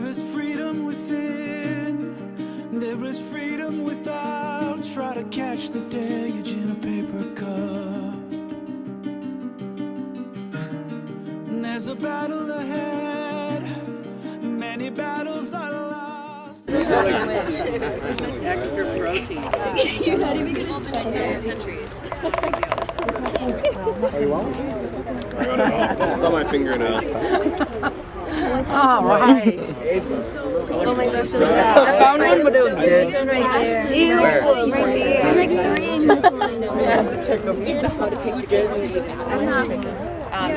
is freedom within. There is freedom without. Try to catch the deluge in a paper cup. And there's a battle ahead. Many battles are lost. Extra protein. You're not even going to spend your centuries. It's on my fingernail. All right. Oh my gosh, I found one, but it was dead. right there. Ew, right there. There's like 3 in this one.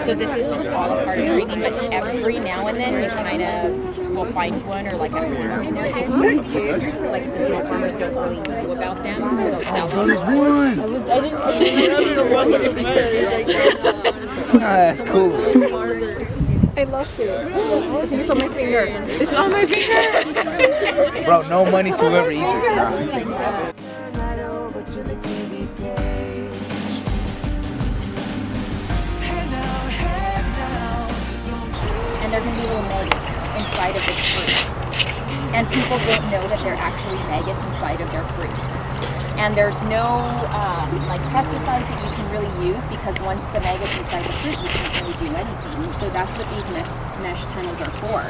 So this is just all a part of breeding, but every now and then we kind of will find one, or like at farmers market. Like the little farmers don't really know about them. They'll sell them. That's cool. I lost it. It's on my finger. It's on my finger. Bro, no money to whoever eats it. Right over to the TV page. Hey now, don't you And there can be little maggots inside of the fruit. And people don't know that they're actually maggots inside of their fruit. And there's no like pesticides that you can really use, because once the maggots inside the fruit, you can't really do anything. So that's what these mesh tunnels are for.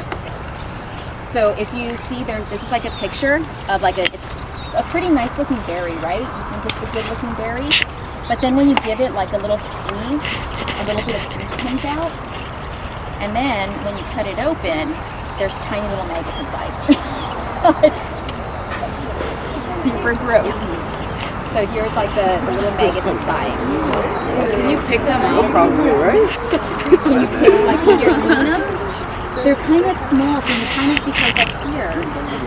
So if you see this is like a picture of like it's a pretty nice looking berry, right? You think it's a good looking berry, but then when you give it like a little squeeze, a little bit of juice comes out, and then when you cut it open, there's tiny little maggots inside. It's super gross. So here's like the little maggots inside. Can you pick them up? Probably, right? Like when you're eating them, they're kind of small, so you kind of, because like here,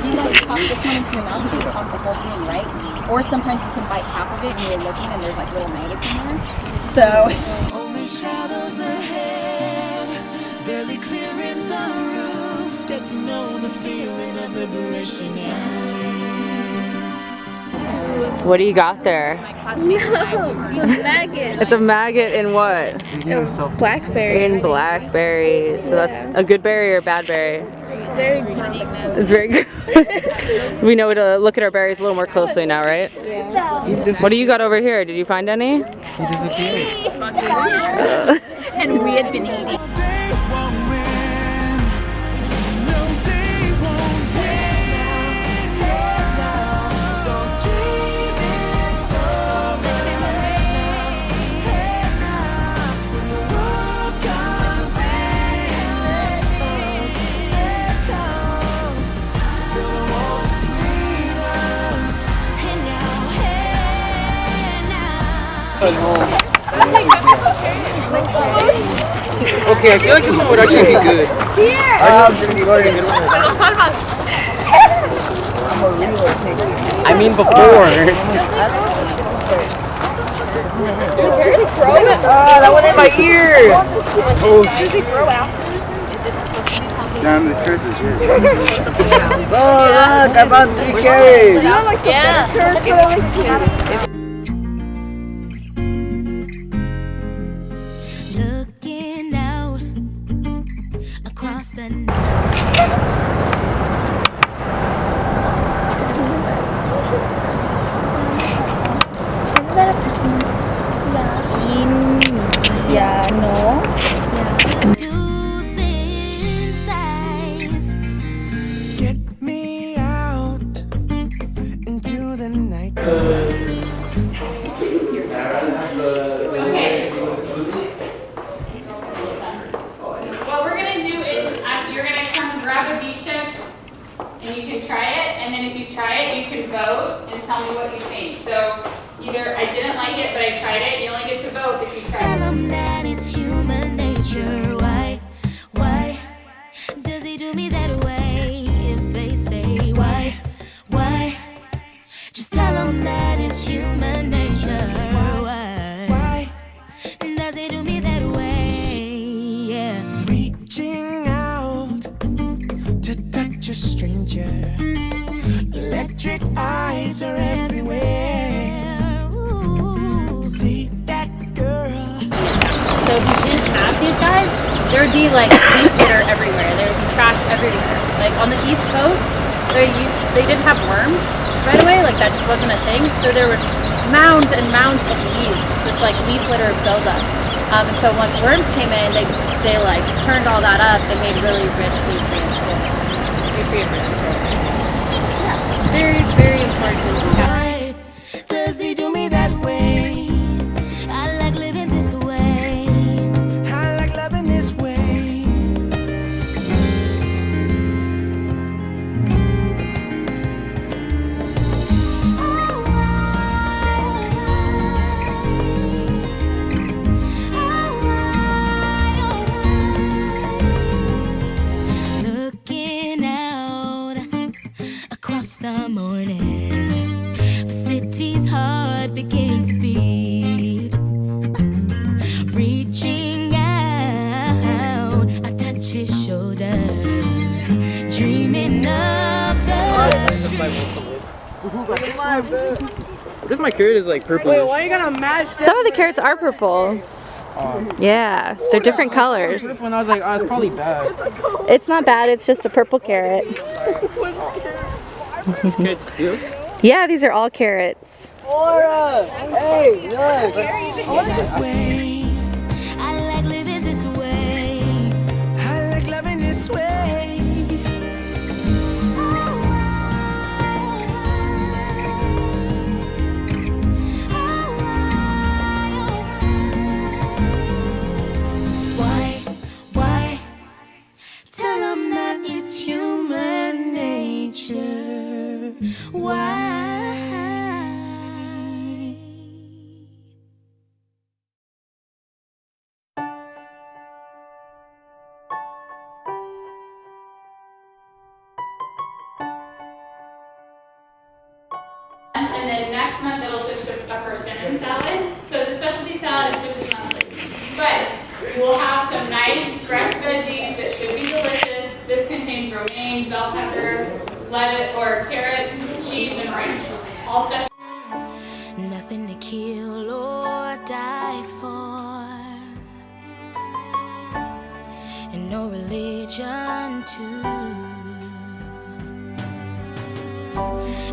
you like pop this one into your mouth, you can pop the whole thing, right? Or sometimes you can bite half of it and you're looking and there's like little maggots in there. So only shadows ahead, barely clearing the roof. Get to know the feeling of liberation and What do you got there? No, it's a maggot. It's a maggot in what? Blackberry. In blackberries. So that's a good berry or a bad berry? It's very gross. It's very good. We know to look at our berries a little more closely now, right? Yeah. What do you got over here? Did you find any? He disappeared. and we had been eating. they won't win. No, they won't win. Now, don't dream it's over. Hey now, when the world comes in, let's come to build a wall between us. Hey now. Okay, I feel like this one would actually be good. I mean before. That went in my ear. Does it grow out? Damn, this curse is here. Oh, look, I found 3 carrots. Looking out across the Isn't that a Christmas? Yeah. No. get me out into the night. What we're going to do is you're going to come grab a beach chip and you can try it, and then if you try it you can vote and tell me what you think. So either I didn't like it but I tried it, you only get to vote if you try Tell it. him that it's human nature. Why does he do me that way? If they say why, just tell him that it's human nature. Why does he do me that way? Yeah. Reaching out to touch a stranger. Electric eyes are everywhere. Ooh. See that girl? So if you didn't pass these guys, there would be like leaf litter everywhere. There would be trash everywhere. Like on the East Coast, they didn't have worms right away. Like that just wasn't a thing. So there was mounds and mounds of leaves, just like leaf litter buildup. And so once worms came in, they like turned all that up and made really rich nutrients. Yeah, very, very important. Why does he do me that way? I like living this way. I like loving this way. Looking out across the morning, the city's heart begins to beat. Reaching out, I touch his shoulder, dreaming of the street. What if my carrot is like purple? Wait, why are you gonna match that? Some of the carrots are purple. Yeah, they're different colors. When I was like, oh, it's probably bad. It's not bad, it's just a purple carrot. These carrots too? Yeah, these are all carrots. Aura! Hey, look! Way. I like living this way. I like loving this way. Why? Tell them that it's human nature. Why? And then next month it'll switch to a persimmon salad. So it's a specialty salad, it switches monthly. But we'll have some nice fresh veggies that should be delicious. This contains romaine, bell pepper, lettuce or carrots, cheese, and ranch. All stuff. Nothing to kill or die for, and no religion too.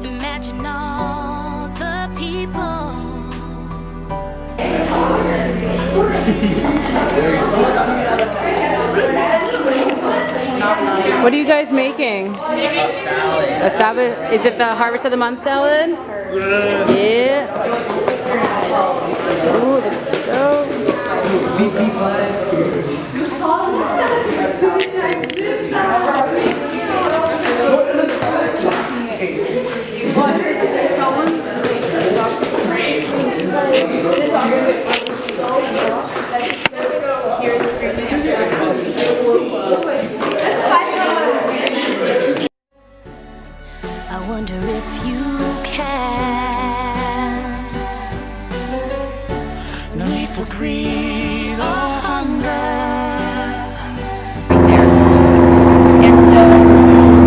Imagine all the people. What are you guys making? A salad. Is it the Harvest of the Month salad? Yeah. Ooh, let's go. I wonder if you can. No need for greed or hunger. And so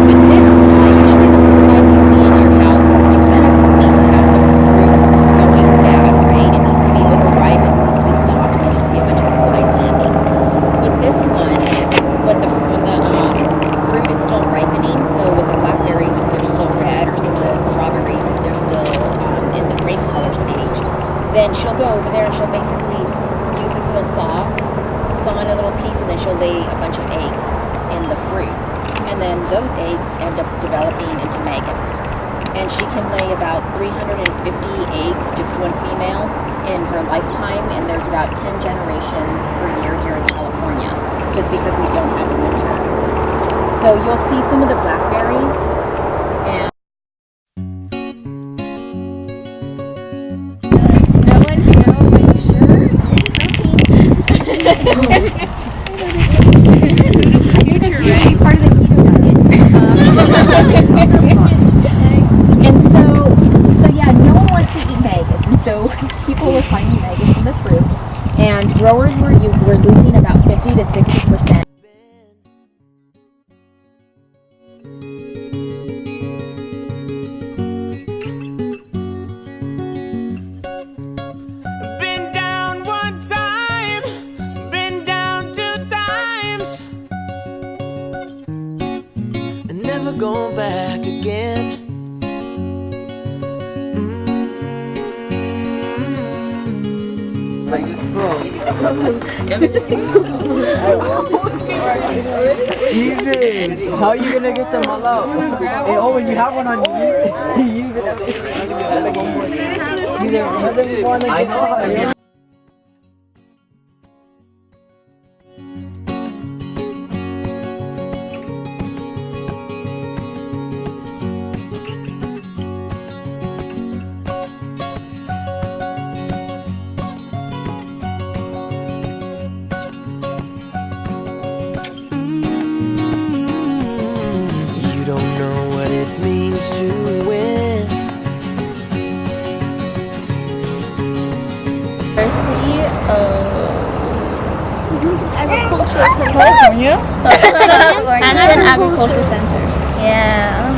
with this fly, usually the fruit flies you see in your house, you kind of need to have the fruit going bad, right? It needs to be overripe, it needs to be soft, and you see a bunch of the flies landing. With this one, when the fruit is still ripening, so with the blackberries, if they're still red, or some of the strawberries, if they're still in the grape color stage, then she'll go over there and she'll basically use this little saw in a little piece, and then she'll lay a bunch of eggs in the fruit. And then those eggs end up developing into maggots. And she can lay about 350 eggs, just one female, in her lifetime, and there's about 10 generations per year here in California, just because we don't have a winter. So you'll see some of the blackberries, and no one knows, are you sure? You're ready, part of the keto diet. And so yeah, no one wants to eat maggots, and so people were finding maggots in the fruit, and growers were losing about 50 to 60%. Been down one time, been down two times. Jesus, how are you gonna get them all out? Hey, oh, when you have one on you, you use it. I know how to. You don't know what it means to win. University of Agricultural Center. California? Hansen Agriculture Center. Yeah,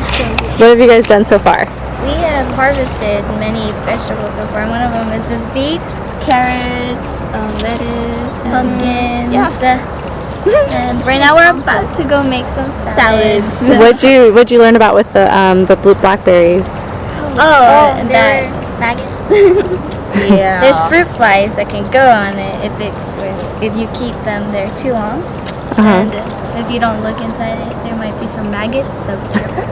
What have you guys done so far? we have harvested many vegetables so far. One of them is this beets, carrots, lettuce, pumpkins. And right now we're about to go make some salads. What'd you learn about with the blue blackberries? Oh, and that maggots. Yeah. There's fruit flies that can go on it if you keep them there too long. And if you don't look inside it, there might be some maggots. So be careful.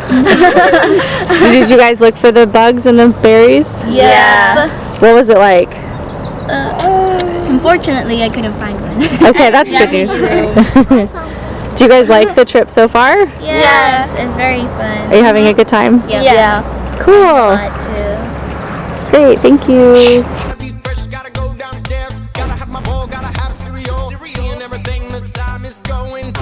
Did you guys look for the bugs and the berries? Yeah. What was it like? Unfortunately, I couldn't find one. Okay, that's good news. Do you guys like the trip so far? Yes, it's very fun. Are you having a good time? Yeah. Cool. Lot too. Great, thank you. Gotta be fresh, gotta go downstairs. Gotta have my bowl, gotta have cereal. Seeing everything the time is going.